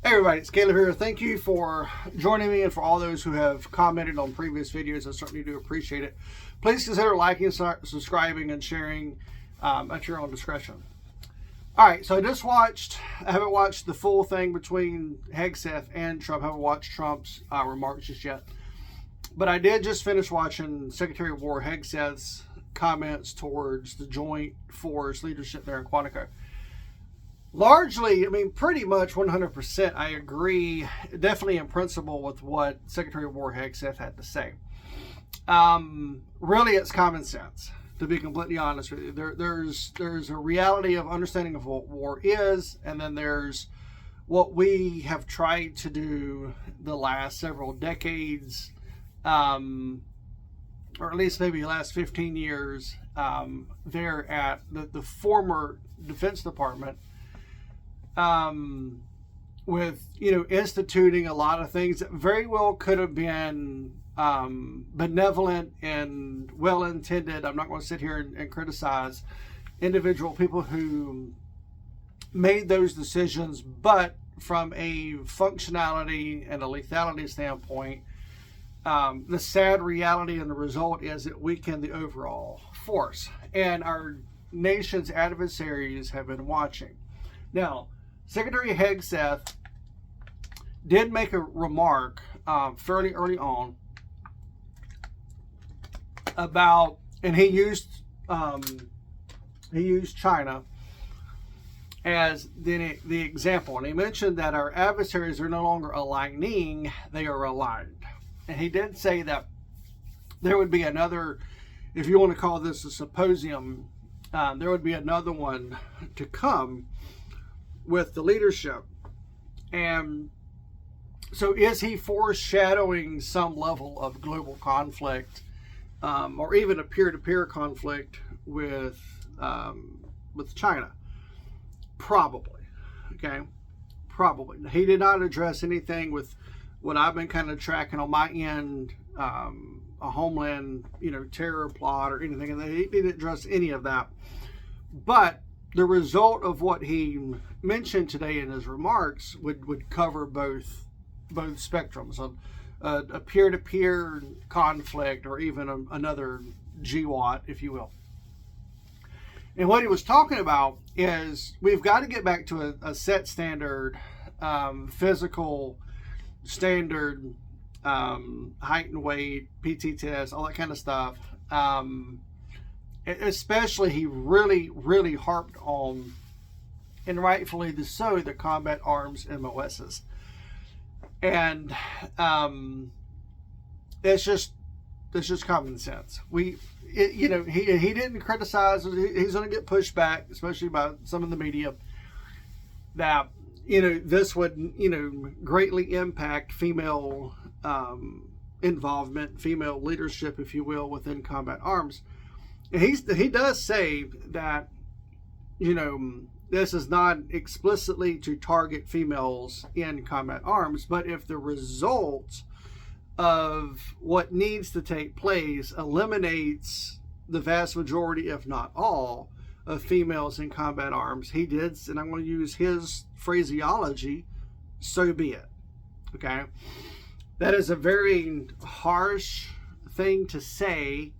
Hey everybody, it's Caleb here. Thank you for joining me, and for all those who have commented on previous videos, I certainly do appreciate it. Please consider liking, subscribing, and sharing at your own discretion. Alright, so I haven't watched the full thing between Hegseth and Trump. I haven't watched Trump's remarks just yet. But I did just finish watching Secretary of War Hegseth's comments towards the joint force leadership there in Quantico. Largely, pretty much 100%, I agree, definitely in principle, with what Secretary of War Hegseth had to say. Really, it's common sense, to be completely honest with you. There's a reality of understanding of what war is, and then there's what we have tried to do the last several decades, or at least maybe the last 15 years, there at the former Defense Department, with instituting a lot of things that very well could have been benevolent and well intended. I'm not going to sit here and criticize individual people who made those decisions, but from a functionality and a lethality standpoint, the sad reality and the result is it weakened the overall force, and our nation's adversaries have been watching. Now, Secretary Hegseth did make a remark fairly early on about, and he used China as the example, and he mentioned that our adversaries are no longer aligning; they are aligned. And he did say that there would be another, if you want to call this a symposium, there would be another one to come with the leadership. And so is he foreshadowing some level of global conflict, or even a peer-to-peer conflict with China? Probably. Okay, probably. He did not address anything with what I've been kind of tracking on my end, a homeland terror plot or anything, and he didn't address any of that. But the result of what he mentioned today in his remarks would cover both spectrums of a peer-to-peer conflict, or even another GWAT, if you will. And what he was talking about is we've got to get back to a set standard, physical standard, height and weight, PT test, all that kind of stuff. Especially, he really harped on, and rightfully so, the combat arms MOSs. And it's just common sense. He didn't criticize. He's going to get pushed back, especially by some of the media, that this would greatly impact female involvement, female leadership, if you will, within combat arms. And he does say that this is not explicitly to target females in combat arms, but if the result of what needs to take place eliminates the vast majority, if not all, of females in combat arms, he did, and I'm going to use his phraseology, so be it. Okay? That is a very harsh thing to say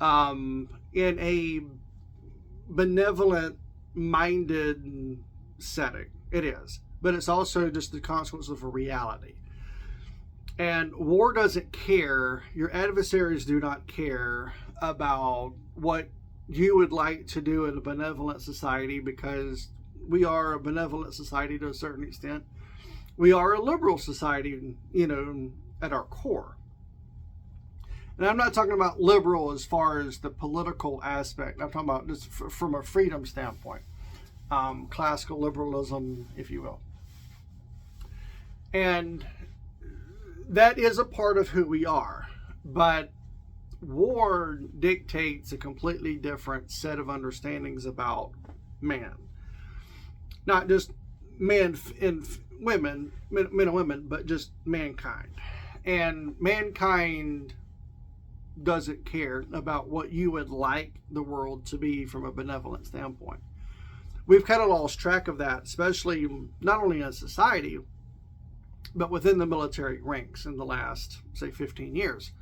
in a benevolent minded setting. It is, but it's also just the consequence of a reality. And war doesn't care, your adversaries do not care about what you would like to do in a benevolent society, because we are a benevolent society to a certain extent. We are a liberal society, at our core. And I'm not talking about liberal as far as the political aspect. I'm talking about just from a freedom standpoint. Classical liberalism, if you will. And that is a part of who we are. But war dictates a completely different set of understandings about man. Not just men and women, men and women, but just mankind. And mankind doesn't care about what you would like the world to be from a benevolent standpoint. We've kind of lost track of that, especially not only in society, but within the military ranks in the last, say, 15 years.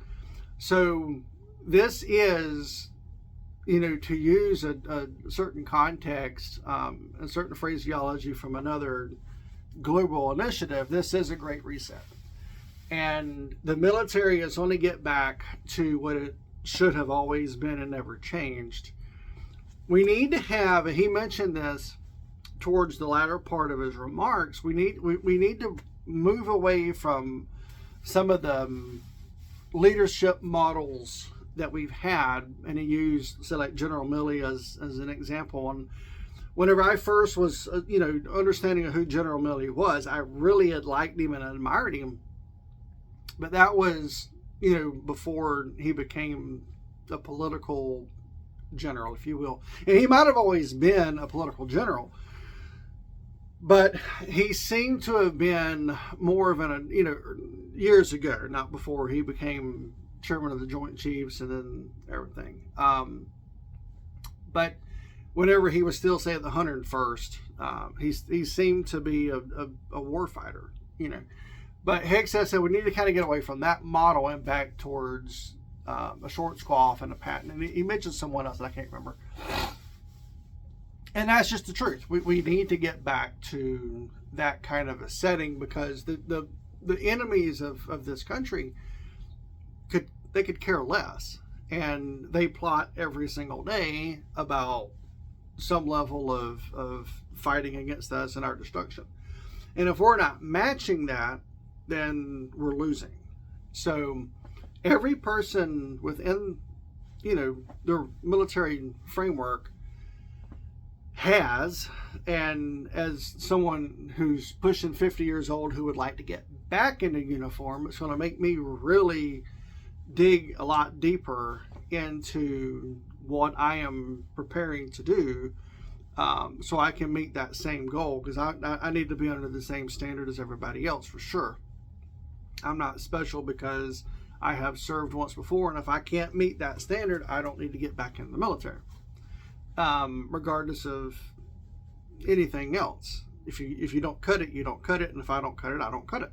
So this is, to use a certain context, a certain phraseology from another global initiative, this is a great reset. And the military is only get back to what it should have always been and never changed. We need to have, and he mentioned this towards the latter part of his remarks, we need to move away from some of the leadership models that we've had, and he used, say, like General Milley as an example. And whenever I first was, understanding of who General Milley was, I really had liked him and admired him. But that was, before he became a political general, if you will. And he might have always been a political general, but he seemed to have been more of an, years ago, not before he became chairman of the Joint Chiefs and then everything. But whenever he was still, say, at the 101st, he seemed to be a war fighter, But Hegseth said we need to kind of get away from that model and back towards a short squaw and a patent. And he mentioned someone else that I can't remember. And that's just the truth. We need to get back to that kind of a setting, because the enemies of this country could care less, and they plot every single day about some level of fighting against us and our destruction. And if we're not matching that, then we're losing. So every person within their military framework has, and as someone who's pushing 50 years old who would like to get back into uniform, it's going to make me really dig a lot deeper into what I am preparing to do, so I can meet that same goal, because I need to be under the same standard as everybody else, for sure. I'm not special because I have served once before, and if I can't meet that standard, I don't need to get back in the military, regardless of anything else. If you don't cut it, you don't cut it, and if I don't cut it, I don't cut it.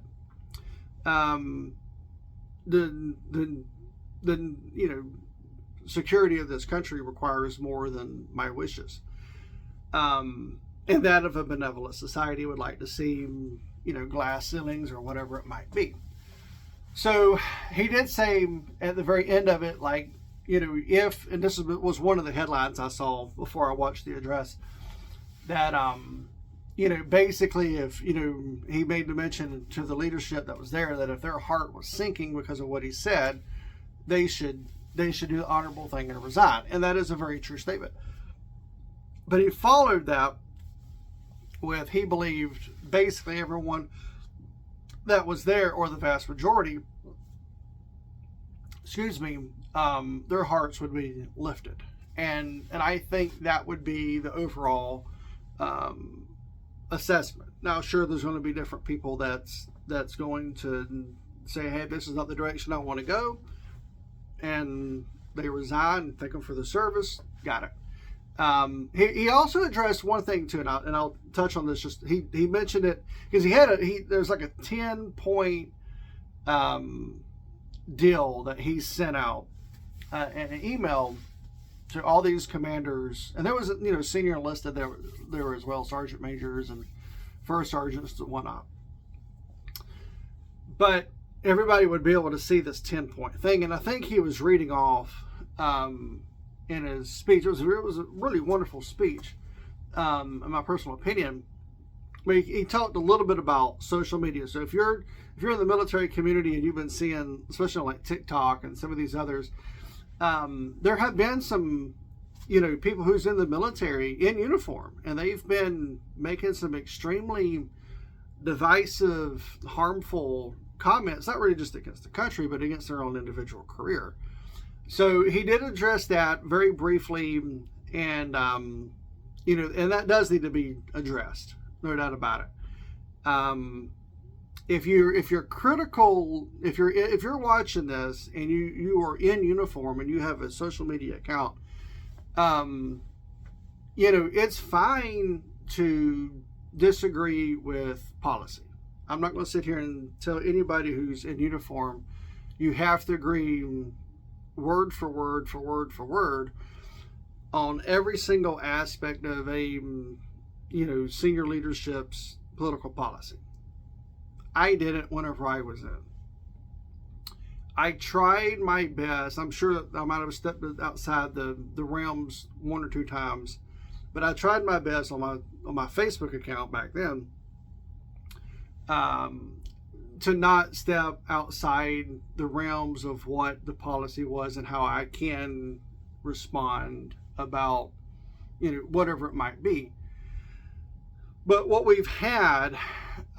The security of this country requires more than my wishes, and that of a benevolent society would like to see glass ceilings or whatever it might be. So he did say at the very end of it, like, if, and this was one of the headlines I saw before I watched the address, that basically, if he made the mention to the leadership that was there that if their heart was sinking because of what he said, they should do the honorable thing and resign. And that is a very true statement. But he followed that with, he believed basically everyone that was there, or the vast majority, their hearts would be lifted. And I think that would be the overall assessment. Now, sure, there's going to be different people that's going to say, hey, this is not the direction I want to go, and they resign, thank them for the service. Got it. He also addressed one thing too, and I'll touch on this. Just he mentioned it because there's like a 10-point deal that he sent out in an email to all these commanders, and there was senior enlisted there as well, sergeant majors and first sergeants and whatnot. But everybody would be able to see this 10-point thing, and I think he was reading off in his speech. It was a really wonderful speech, in my personal opinion. But he talked a little bit about social media. So if you're in the military community and you've been seeing, especially like TikTok and some of these others, there have been some people who's in the military in uniform, and they've been making some extremely divisive, harmful comments, not really just against the country, but against their own individual career. So he did address that very briefly, and and that does need to be addressed, no doubt about it. If you're critical, if you're watching this and you are in uniform and you have a social media account, it's fine to disagree with policy. I'm not going to sit here and tell anybody who's in uniform, you have to agree word for word for word for word on every single aspect of a senior leadership's political policy. I didn't whenever I was in. I tried my best. I'm sure that I might have stepped outside the realms one or two times, but I tried my best on my Facebook account back then to not step outside the realms of what the policy was and how I can respond about whatever it might be. But what we've had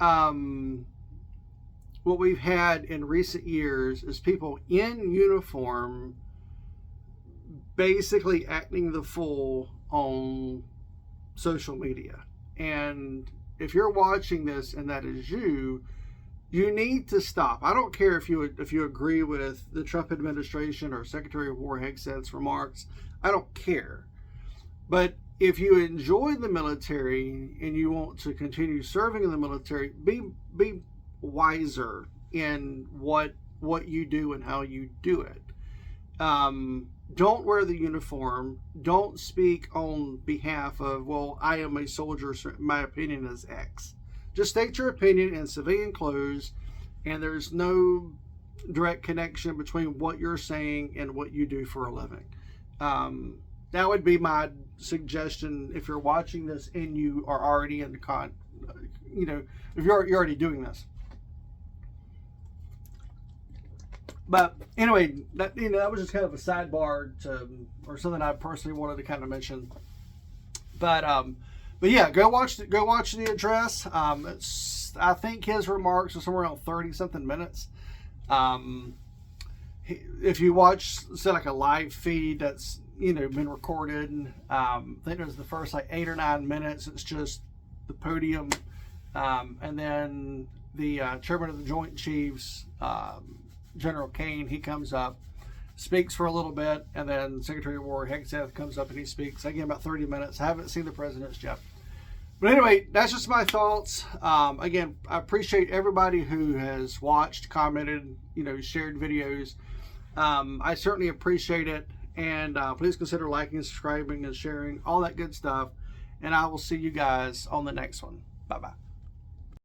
in recent years is people in uniform basically acting the fool on social media. And if you're watching this and that is you need to stop. I don't care if you agree with the Trump administration or Secretary of War Hegseth's remarks. I don't care. But if you enjoy the military and you want to continue serving in the military, be wiser in what you do and how you do it. Don't wear the uniform. Don't speak on behalf of, well, I am a soldier, so my opinion is X. Just state your opinion in civilian clothes, and there's no direct connection between what you're saying and what you do for a living. That would be my suggestion if you're watching this and you are already in the if you're already doing this. But anyway, that was just kind of a sidebar or something I personally wanted to kind of mention. But yeah, go watch the address. I think his remarks are somewhere around 30 something minutes. If you watch, say, like a live feed that's been recorded, I think it was the first 8 or 9 minutes. It's just the podium, and then the chairman of the Joint Chiefs, General Kane, he comes up, speaks for a little bit, and then Secretary of War Hegseth comes up and he speaks again about 30 minutes. I haven't seen the president's yet. But anyway, that's just my thoughts. Again, I appreciate everybody who has watched, commented, shared videos. I certainly appreciate it. And please consider liking, subscribing, and sharing, all that good stuff. And I will see you guys on the next one. Bye-bye.